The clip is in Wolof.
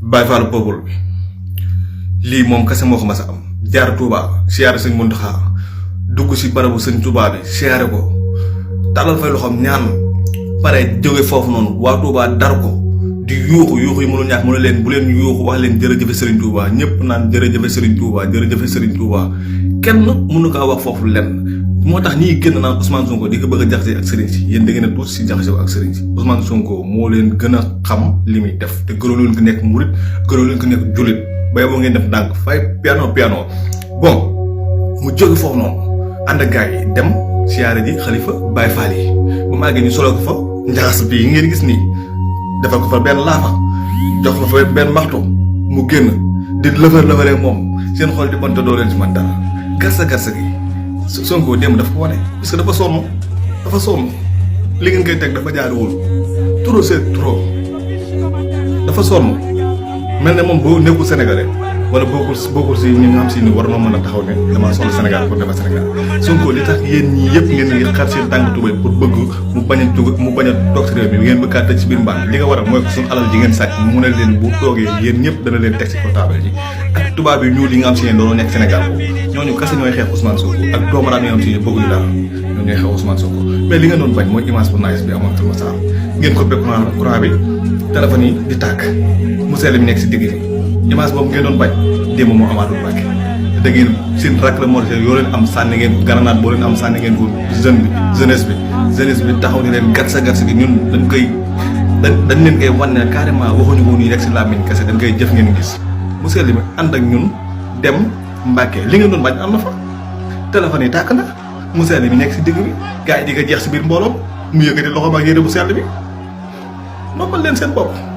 Baye Fall peuple bi lii moom kese moo ko mas a am jaar Touba siyaare sëñ Muntaxa dugg si barabu sëñ Touba bi siyaare ko talal fay loxoom ñaan pare jóge foofu noonu waa Touba dar ko di yuuxu yi mënul ñàkk mu ne leen bu leen yuuxu wax leen jërëjëfe Serigne Touba ñëpp naan jërëjëfe Serigne Touba jërëjëfe Serigne Touba kenn mënu kaa wax foofu lenn moo tax ñii génn naan Ousmane Sonko di ko bëgg a jaxase ak Serigne si yéen da ngeen a tuuti si jaxase ak Serigne si Ousmane Sonko moo leen gën a xam li muy def te gënoo leen ko nekk murit gënoo leen ko nekk jullit bay boo ngeen def ndànk fay piano bon mu jóge foofu noonu ànd ak gars yi dem siyaare ji xalifa Baye Fall yi bu màggee ñu solo ko fa njaxas bii ngeen gis nii defal ko fa benn laafa jox ko fa benn maxtu mu génn di lëfër moom seen xol di bonte doo leen ci man dara garsa gi Sonko démb dafa ko wane parce que dafa sonn li ngeen koy teg dafa jaaduwul trop c'est trop dafa sonn mel ne moom boo nekkul sénégalais wala bokkul si ñi nga xam si ni war na mën a taxaw ne dama soxla Sénégal pour defar Sénégal Sonko li tax yéen ñii yëpp ngeen xar seen tànk tubéy pour bëgg mu bañ a toog si réew mi ngeen bëgg kaa tëj si biir mbaan li nga war a mooy suñu alal ji ngeen sàcc mu ne leen bu toogee yéen ñëpp dana leen teg si portable ji ak tubaab yi ñuul yi nga xam si ne doonoo nekk Sénégal boobu ñooñu kese ñooy xeex Ousmane Sonko ak doomaraam yi nga xam si ne bëgguñu dara ñooñu ñooy xeex Ousmane Sonko mais li nga doon bañ mooy image bu nice bi amoon Kër Massar ngeen coupé courant bi téléphone yi di tàkk mu sell mi nekk si digg bi image boobu ngeen doon bañ démb moo amaatul Mbàkke da ngeen seen rak la morte yoo leen am sànni ngeen garanaat boo leen am sànni ngeen ko jeunesse bi taxaw ni leen gatsa gi ñun dañ leen koy wan ne carrément waxuñu ko nii rek si làmmiñ kese dañ koy jëf ngeen gis mu sell mi ànd ak ñun dem Mbàkke li ngeen doon bañ am na fa téléphone yi tàkk na mu sell mi nekk si digg bi gars yi di ko jeex si biir mbooloo mu yëkkati loxoom ak yére bu sell bi noppal leen seen bopp